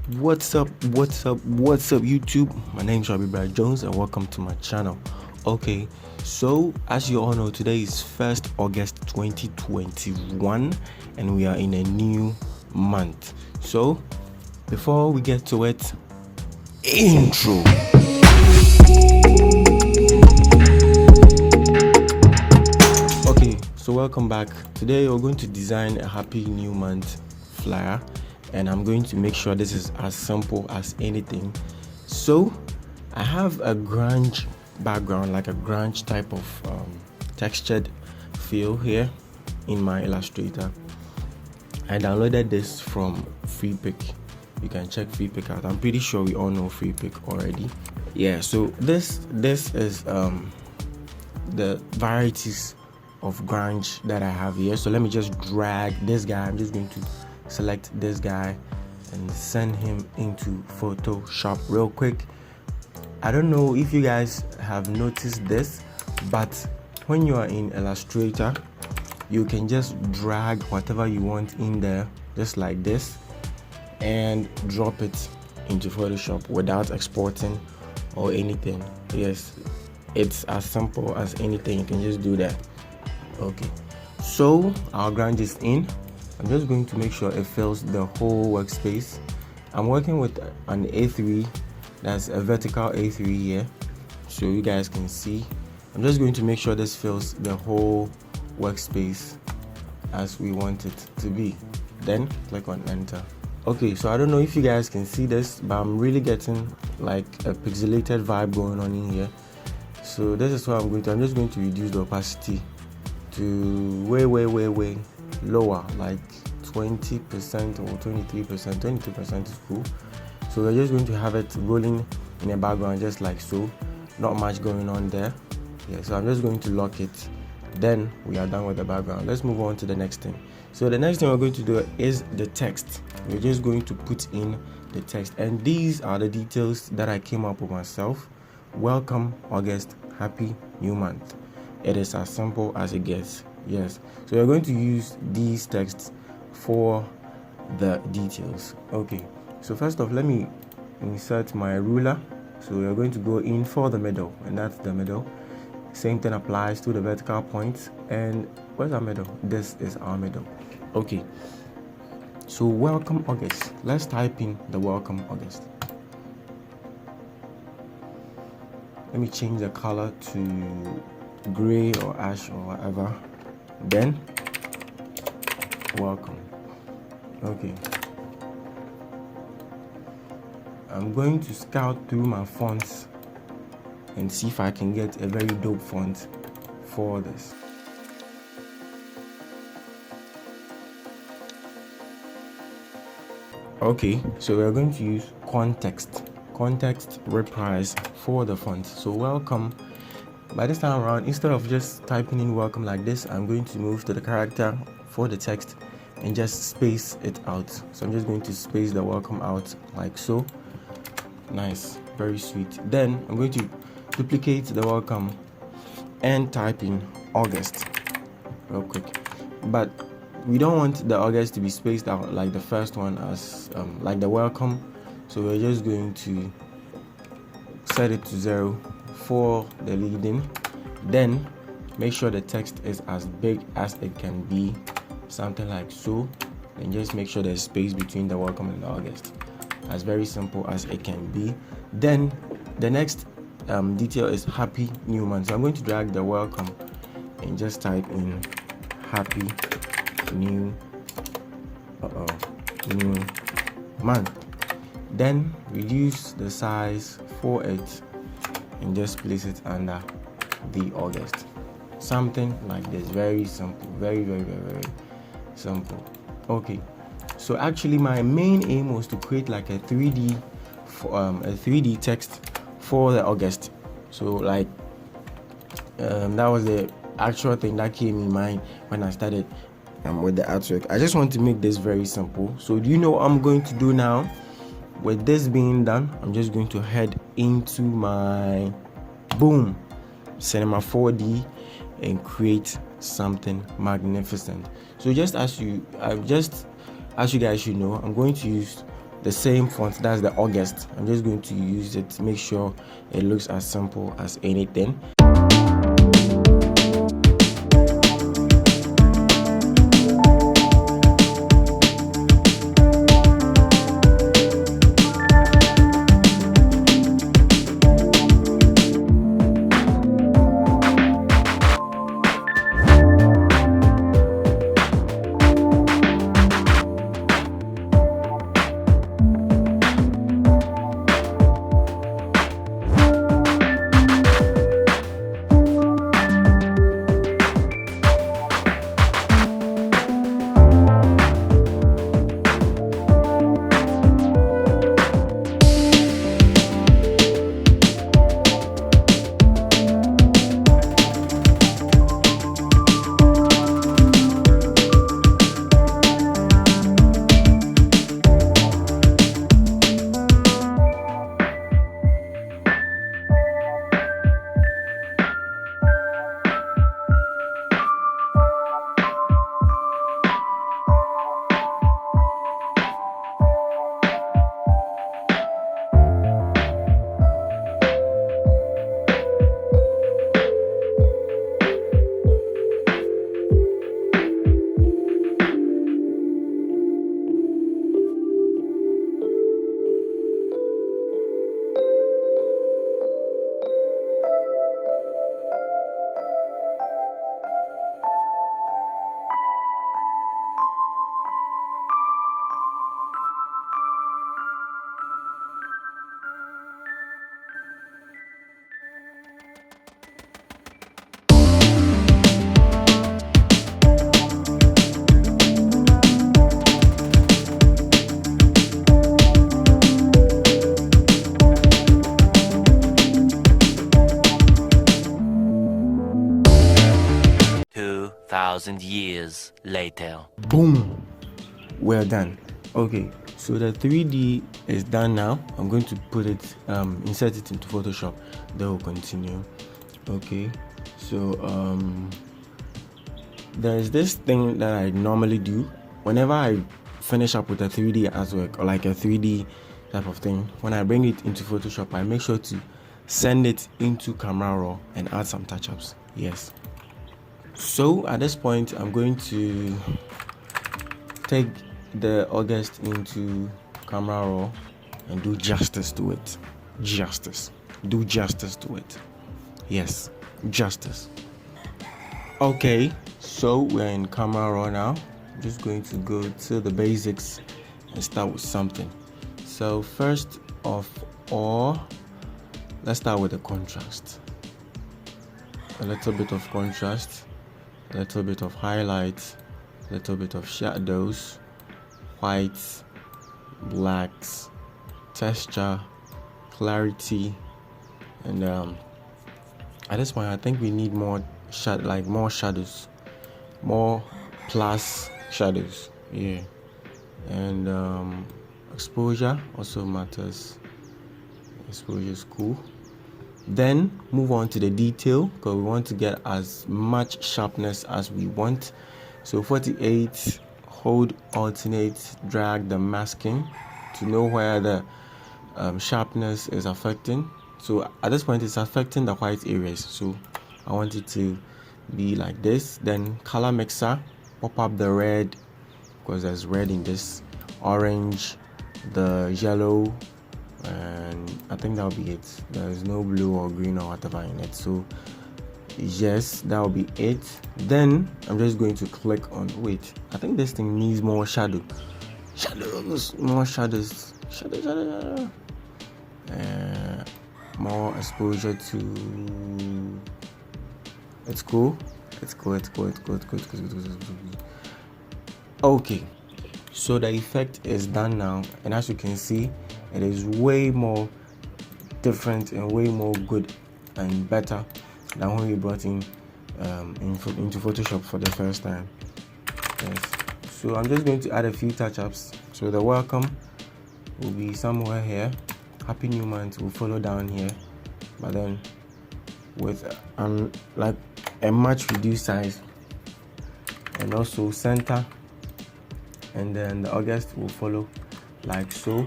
What's up, YouTube? My name is Robbie Brad Jones, and welcome to my channel. Okay, so as you all know, today is 1st August 2021, and we are in a new month. So, before we get to it, intro. Okay, so welcome back. Today, we're going to design a happy new month flyer, and I'm going to make sure this is as simple as anything. So I have a grunge background, like a grunge type of textured feel here in my Illustrator. I downloaded this from Freepik. You can check Freepik out. I'm pretty sure we all know Freepik already. Yeah, so this is the varieties of grunge that I have here. So let me just drag this guy. I'm just going to select this guy and send him into Photoshop real quick. I don't know if you guys have noticed this, but when you are in Illustrator, you can just drag whatever you want in there, just like this, and drop it into Photoshop without exporting or anything. Yes, it's as simple as anything. You can just do that. Okay, so our grunge is in. I'm just going to make sure it fills the whole workspace. I'm working with an A3, that's a vertical A3 here, so you guys can see. I'm just going to make sure this fills the whole workspace as we want it to be. Then click on enter. Okay, so I don't know if you guys can see this, but I'm really getting like a pixelated vibe going on in here. So this is what I'm just going to reduce the opacity to way lower, like 20% or 23%. 22% is cool. So we're just going to have it rolling in the background just like so. Not much going on there. Yeah, so I'm just going to lock it. Then we are done with the background. Let's move on to the next thing. So the next thing we're going to do is the text. We're just going to put in the text, and these are the details that I came up with myself. Welcome August, happy new month. It is as simple as it gets. Yes, so we're going to use these texts for the details. Okay, so first off, let me insert my ruler. So we're going to go in for the middle, and that's the middle. Same thing applies to the vertical points. And where's our middle? This is our middle. Okay, so welcome August. Let's type in the welcome August. Let me change the color to gray or ash or whatever. Then welcome. Okay, I'm going to scout through my fonts and see if I can get a very dope font for this. Okay, so we're going to use context reprise for the font. So welcome. By this time around, instead of just typing in welcome like this, I'm going to move to the character for the text and just space it out. So I'm just going to space the welcome out like so. Nice, very sweet. Then I'm going to duplicate the welcome and type in August real quick. But we don't want the August to be spaced out like the first one as like the welcome. So we're just going to set it to 0 for the leading. Then make sure the text is as big as it can be, something like so, and just make sure there's space between the welcome and the August, as very simple as it can be. Then the next detail is happy new month. So I'm going to drag the welcome and just type in happy new month. Then reduce the size for it and just place it under the August, something like this. Very simple, very simple. Okay, so actually my main aim was to create like a 3D text for the August. So like that was the actual thing that came in mind when I started with the artwork. I just want to make this very simple. So do you know what I'm going to do now? With this being done, I'm just going to head into my Cinema 4D and create something magnificent. So just as you guys should know, I'm going to use the same font, that's the August. I'm just going to use it to make sure it looks as simple as anything. Years later. Boom, we're done. Okay, so the 3D is done now. I'm going to put it insert it into Photoshop, then we'll continue. Okay, so there's this thing that I normally do whenever I finish up with a 3D artwork or like a 3D type of thing. When I bring it into Photoshop, I make sure to send it into Camera Raw and add some touch-ups. Yes. So at this point, I'm going to take the August into Camera Raw and do justice to it. Do justice to it. Yes, justice. Okay, so we're in Camera Raw now. I'm just going to go to the basics and start with something. So first of all, let's start with the contrast. A little bit of contrast. A little bit of highlights, a little bit of shadows, whites, blacks, texture, clarity, and at this point I think we need more shadows, more plus shadows, yeah, and exposure also matters. Exposure is cool. Then move on to the detail, because we want to get as much sharpness as we want. So 48, hold, alternate, drag the masking to know where the sharpness is affecting. So at this point it's affecting the white areas, so I want it to be like this. Then color mixer, pop up the red, because there's red in this, orange, the yellow, and I think that'll be it. There's no blue or green or whatever in it, so yes, that'll be it. Then I'm just going to click on, wait, I think this thing needs more shadows, more shadows, more exposure to, it's cool. Okay, so the effect is done now, and as you can see, it is way more different and way more good and better than when we brought in into Photoshop for the first time. Yes. So I'm just going to add a few touch-ups. So the welcome will be somewhere here. Happy New Month will follow down here, but then with like a much reduced size, and also center, and then the August will follow like so.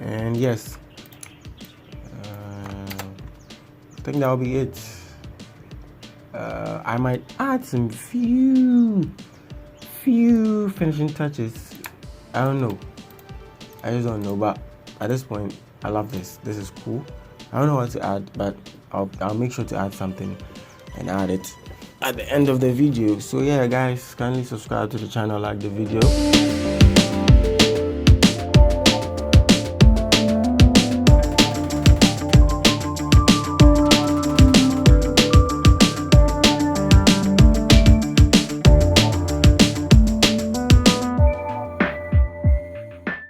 And yes, I think that'll be it. I might add some few finishing touches. I don't know. I just don't know. But at this point, I love this. This is cool. I don't know what to add, but I'll make sure to add something and add it at the end of the video. So yeah, guys, kindly subscribe to the channel, like the video.